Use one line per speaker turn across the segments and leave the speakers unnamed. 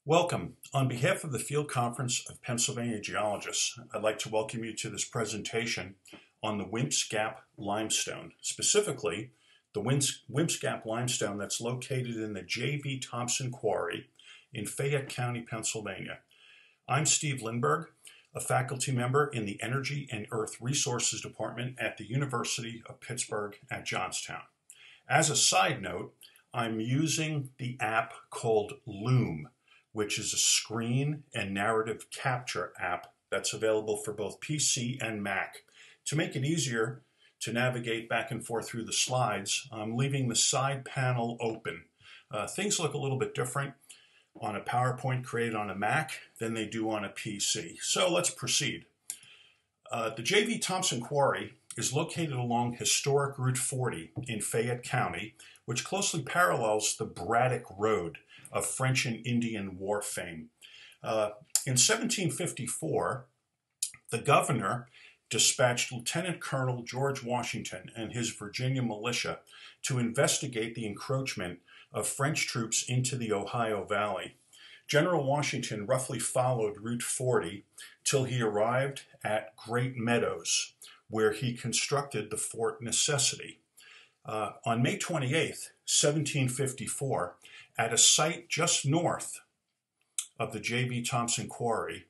Welcome. On behalf of the Field Conference of Pennsylvania Geologists, I'd like to welcome you to this presentation on the Wymps Gap Limestone, specifically the Wymps Gap Limestone that's located in the J.V. Thompson Quarry in Fayette County, Pennsylvania. I'm Steve Lindberg, a faculty member in the Energy and Earth Resources Department at the University of Pittsburgh at Johnstown. As a side note, I'm using the app called Loom, which is a screen and narrative capture app that's available for both PC and Mac. To make it easier to navigate back and forth through the slides, I'm leaving the side panel open. Things look a little bit different on a PowerPoint created on a Mac than they do on a PC. So let's proceed. The J.V. Thompson Quarry is located along historic Route 40 in Fayette County, which closely parallels the Braddock Road of French and Indian War fame. In 1754, the governor dispatched Lieutenant Colonel George Washington and his Virginia militia to investigate the encroachment of French troops into the Ohio Valley. General Washington roughly followed Route 40 till he arrived at Great Meadows, where he constructed the Fort Necessity. On May 28, 1754, at a site just north of the J.V. Thompson Quarry,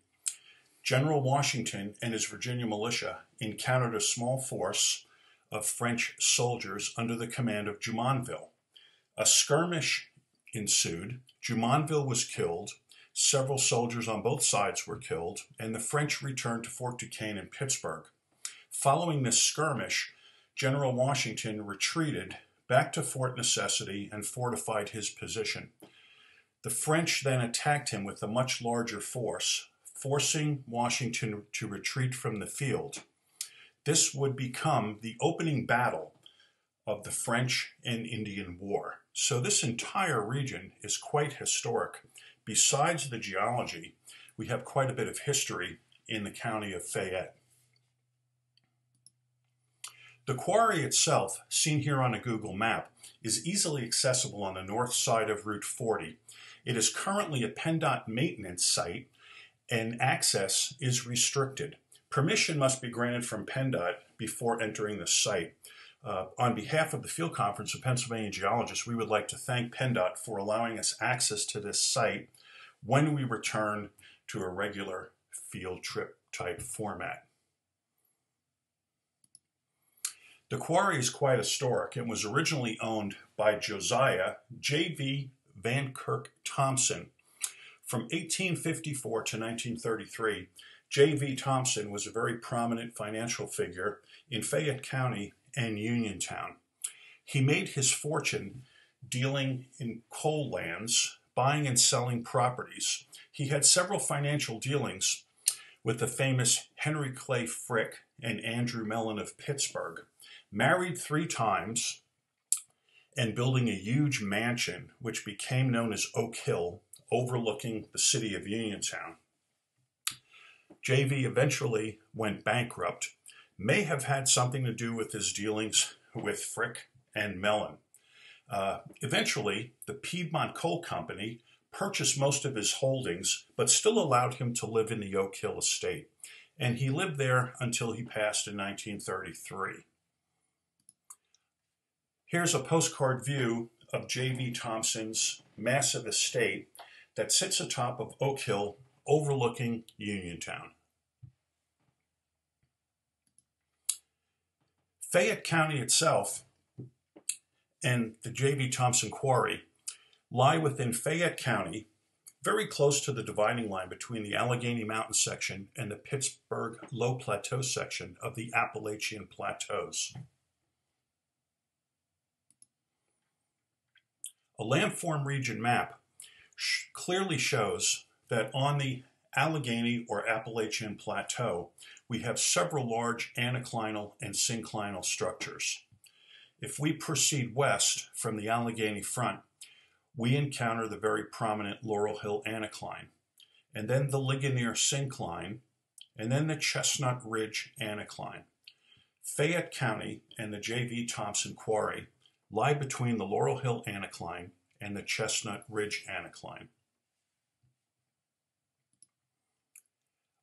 General Washington and his Virginia militia encountered a small force of French soldiers under the command of Jumonville. A skirmish ensued. Jumonville was killed. Several soldiers on both sides were killed, and the French returned to Fort Duquesne in Pittsburgh. Following this skirmish, General Washington retreated back to Fort Necessity and fortified his position. The French then attacked him with a much larger force, forcing Washington to retreat from the field. This would become the opening battle of the French and Indian War. So this entire region is quite historic. Besides the geology, we have quite a bit of history in the county of Fayette. The quarry itself, seen here on a Google map, is easily accessible on the north side of Route 40. It is currently a PennDOT maintenance site, and access is restricted. Permission must be granted from PennDOT before entering the site. On behalf of the Field Conference of Pennsylvania Geologists, we would like to thank PennDOT for allowing us access to this site when we return to a regular field trip type format. The quarry is quite historic and was originally owned by Josiah J.V. Van Kirk Thompson. From 1854 to 1933, J.V. Thompson was a very prominent financial figure in Fayette County and Uniontown. He made his fortune dealing in coal lands, buying and selling properties. He had several financial dealings with the famous Henry Clay Frick and Andrew Mellon of Pittsburgh, married 3 times, and building a huge mansion which became known as Oak Hill, overlooking the city of Uniontown. J.V. eventually went bankrupt, may have had something to do with his dealings with Frick and Mellon. Eventually, the Piedmont Coal Company purchased most of his holdings, but still allowed him to live in the Oak Hill estate, and he lived there until he passed in 1933. Here's a postcard view of J.V. Thompson's massive estate that sits atop of Oak Hill overlooking Uniontown. Fayette County itself and the J.V. Thompson Quarry lie within Fayette County, very close to the dividing line between the Allegheny Mountain section and the Pittsburgh Low Plateau section of the Appalachian Plateaus. A landform region map clearly shows that on the Allegheny or Appalachian Plateau, we have several large anticlinal and synclinal structures. If we proceed west from the Allegheny front, we encounter the very prominent Laurel Hill anticline, and then the Ligonier syncline, and then the Chestnut Ridge anticline. Fayette County and the J.V. Thompson Quarry lie between the Laurel Hill anticline and the Chestnut Ridge anticline.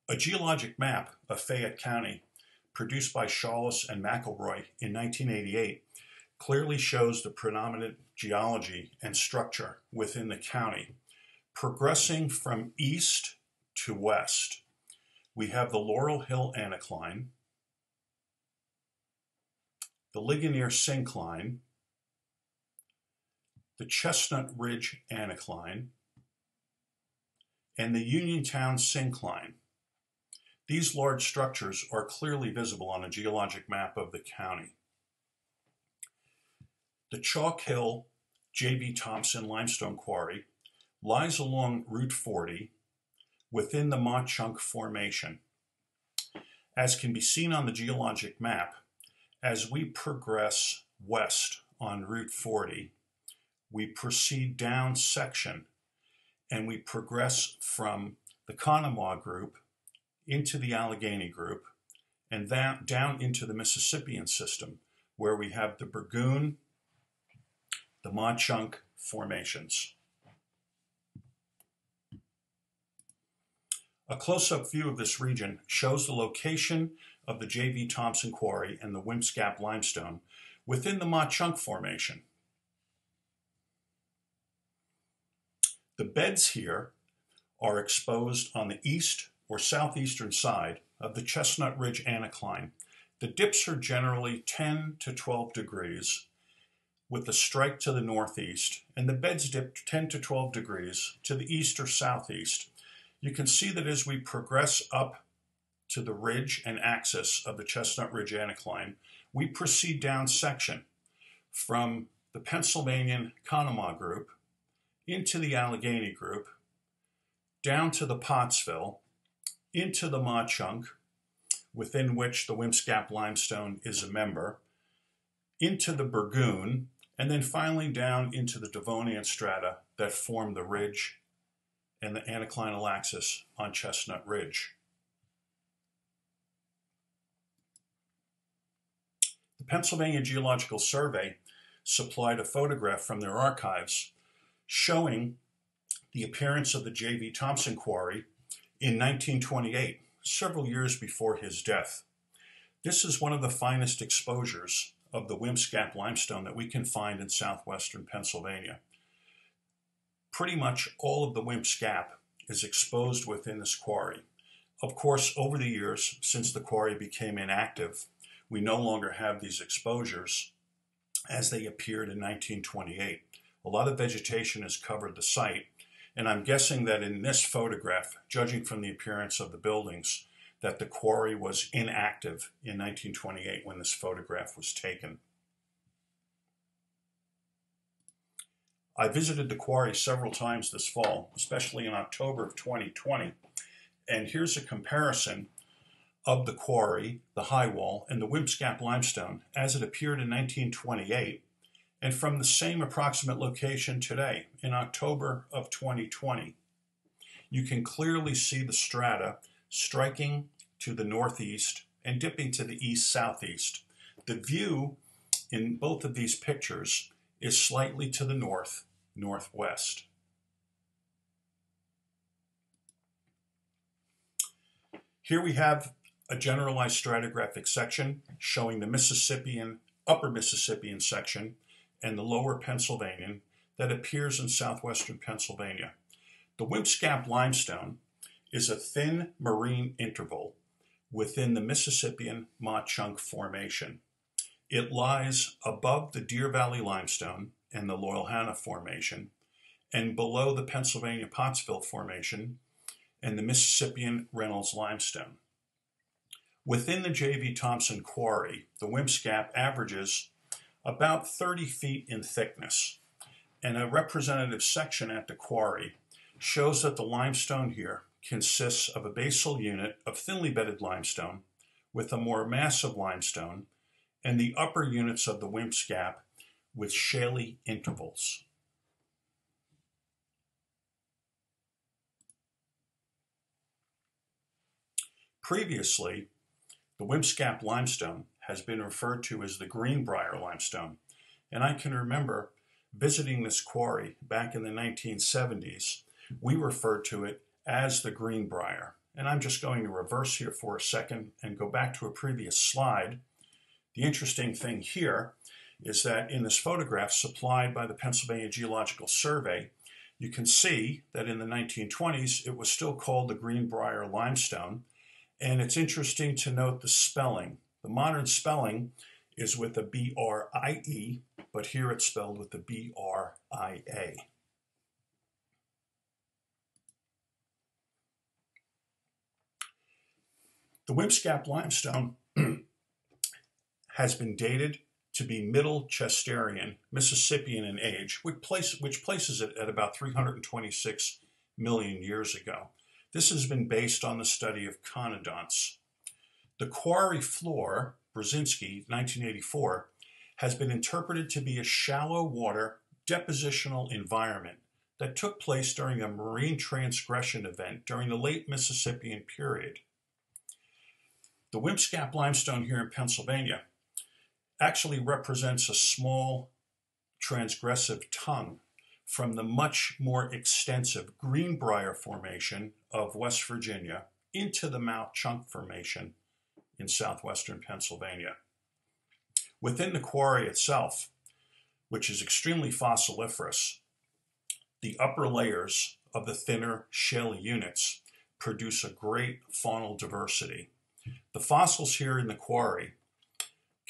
A geologic map of Fayette County, produced by Shaulis and McElroy in 1988, clearly shows the predominant geology and structure within the county. Progressing from east to west, we have the Laurel Hill anticline, the Ligonier syncline, the Chestnut Ridge anticline, and the Uniontown syncline. These large structures are clearly visible on a geologic map of the county. The Chalk Hill J.V. Thompson Limestone Quarry lies along Route 40 within the Mauch Chunk Formation. As can be seen on the geologic map, as we progress west on Route 40, we proceed down section and we progress from the Conemaugh group into the Allegheny group and down into the Mississippian system, where we have the Burgoon, the Mauch Chunk formations. A close-up view of this region shows the location of the J.V. Thompson Quarry and the Wymps Gap Limestone within the Mauch Chunk Formation. The beds here are exposed on the east or southeastern side of the Chestnut Ridge anticline. The dips are generally 10 to 12 degrees with a strike to the northeast, and the beds dip 10 to 12 degrees to the east or southeast. You can see that as we progress up to the ridge and axis of the Chestnut Ridge anticline, we proceed down section from the Pennsylvanian Conemaugh group into the Allegheny group, down to the Pottsville, into the Mauch Chunk, within which the Wymps Gap Limestone is a member, into the Burgoon, and then finally down into the Devonian strata that form the ridge and the anticlinal axis on Chestnut Ridge. The Pennsylvania Geological Survey supplied a photograph from their archives showing the appearance of the J.V. Thompson Quarry in 1928, several years before his death. This is one of the finest exposures of the Wymps Gap limestone that we can find in southwestern Pennsylvania. Pretty much all of the Wymps Gap is exposed within this quarry. Of course, over the years, since the quarry became inactive, we no longer have these exposures as they appeared in 1928. A lot of vegetation has covered the site, and I'm guessing that in this photograph, judging from the appearance of the buildings, that the quarry was inactive in 1928 when this photograph was taken. I visited the quarry several times this fall, especially in October of 2020, and here's a comparison of the quarry, the high wall, and the Wymps Gap limestone as it appeared in 1928, and from the same approximate location today, in October of 2020. You can clearly see the strata striking to the northeast and dipping to the east-southeast. The view in both of these pictures is slightly to the northwest. Here we have a generalized stratigraphic section showing the upper Mississippian section and the lower Pennsylvanian that appears in southwestern Pennsylvania. The Wymps Gap limestone is a thin marine interval within the Mississippian Mauch Chunk Formation. It lies above the Deer Valley Limestone and the Loyalhanna Formation, and below the Pennsylvania Pottsville Formation and the Mississippian Reynolds Limestone. Within the J.V. Thompson Quarry, the Wymps Gap averages about 30 feet in thickness, and a representative section at the quarry shows that the limestone here consists of a basal unit of thinly bedded limestone with a more massive limestone, and the upper units of the Wymps Gap with shaly intervals. Previously, the Wymps Gap limestone has been referred to as the Greenbrier limestone, and I can remember visiting this quarry back in the 1970s. We referred to it as the Greenbrier, and I'm just going to reverse here for a second and go back to a previous slide. The interesting thing here is that in this photograph supplied by the Pennsylvania Geological Survey, you can see that in the 1920s it was still called the Greenbrier Limestone, and it's interesting to note the spelling. The modern spelling is with a B-R-I-E, but here it's spelled with the B-R-I-A. The Wymps Gap Limestone has been dated to be Middle Chesterian, Mississippian in age, which places it at about 326 million years ago. This has been based on the study of conodonts. The quarry floor, Brzezinski, 1984, has been interpreted to be a shallow water depositional environment that took place during a marine transgression event during the late Mississippian period. The Wymps Gap Limestone here in Pennsylvania actually represents a small transgressive tongue from the much more extensive Greenbrier Formation of West Virginia into the Mauch Chunk Formation in southwestern Pennsylvania. Within the quarry itself, which is extremely fossiliferous, the upper layers of the thinner shaly units produce a great faunal diversity. The fossils here in the quarry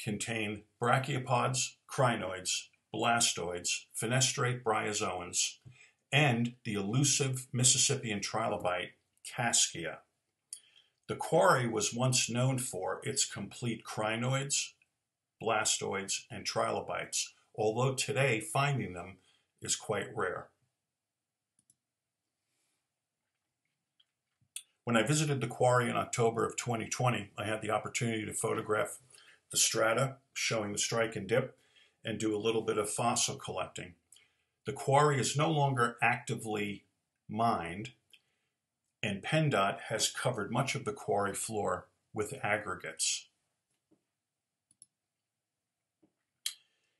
contain brachiopods, crinoids, blastoids, fenestrate bryozoans, and the elusive Mississippian trilobite Cascia. The quarry was once known for its complete crinoids, blastoids, and trilobites, although today finding them is quite rare. When I visited the quarry in October of 2020, I had the opportunity to photograph the strata showing the strike and dip and do a little bit of fossil collecting. The quarry is no longer actively mined, and PennDOT has covered much of the quarry floor with aggregates.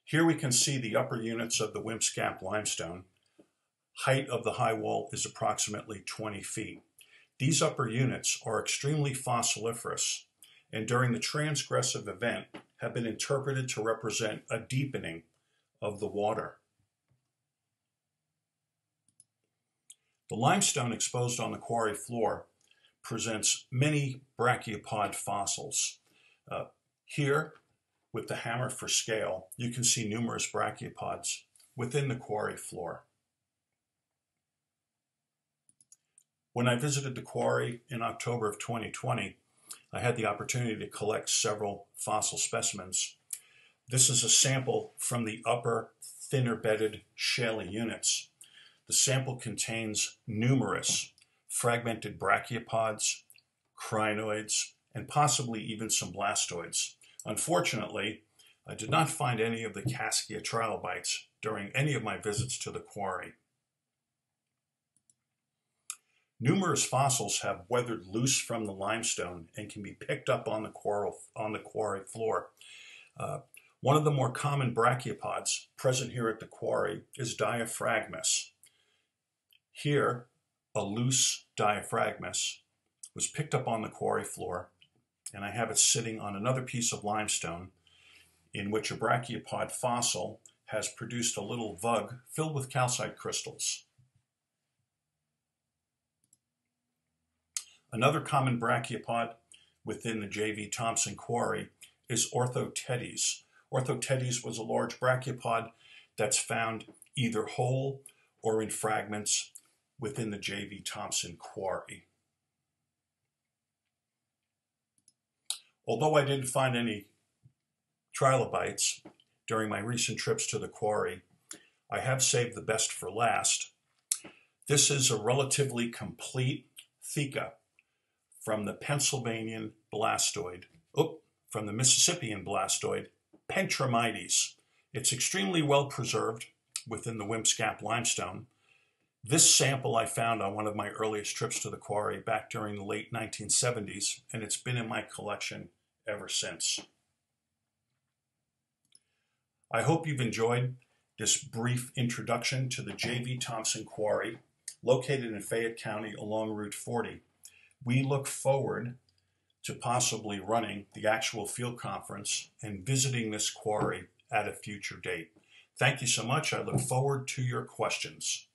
Here we can see the upper units of the Wymps Gap Limestone. Height of the high wall is approximately 20 feet. These upper units are extremely fossiliferous, and during the transgressive event have been interpreted to represent a deepening of the water. The limestone exposed on the quarry floor presents many brachiopod fossils. Here, with the hammer for scale, you can see numerous brachiopods within the quarry floor. When I visited the quarry in October of 2020, I had the opportunity to collect several fossil specimens. This is a sample from the upper, thinner bedded shaly units. The sample contains numerous fragmented brachiopods, crinoids, and possibly even some blastoids. Unfortunately, I did not find any of the Cascia trilobites during any of my visits to the quarry. Numerous fossils have weathered loose from the limestone and can be picked up on the quarry floor. One of the more common brachiopods present here at the quarry is Diaphragmus. Here, a loose Diaphragmus was picked up on the quarry floor, and I have it sitting on another piece of limestone in which a brachiopod fossil has produced a little vug filled with calcite crystals. Another common brachiopod within the J.V. Thompson Quarry is Orthotetes. Orthotetes was a large brachiopod that's found either whole or in fragments within the J.V. Thompson Quarry. Although I didn't find any trilobites during my recent trips to the quarry, I have saved the best for last. This is a relatively complete theca from the Mississippian blastoid, Pentramides. It's extremely well preserved within the Wymps Gap Limestone. This sample I found on one of my earliest trips to the quarry back during the late 1970s, and it's been in my collection ever since. I hope you've enjoyed this brief introduction to the J.V. Thompson Quarry, located in Fayette County along Route 40. We look forward to possibly running the actual field conference and visiting this quarry at a future date. Thank you so much. I look forward to your questions.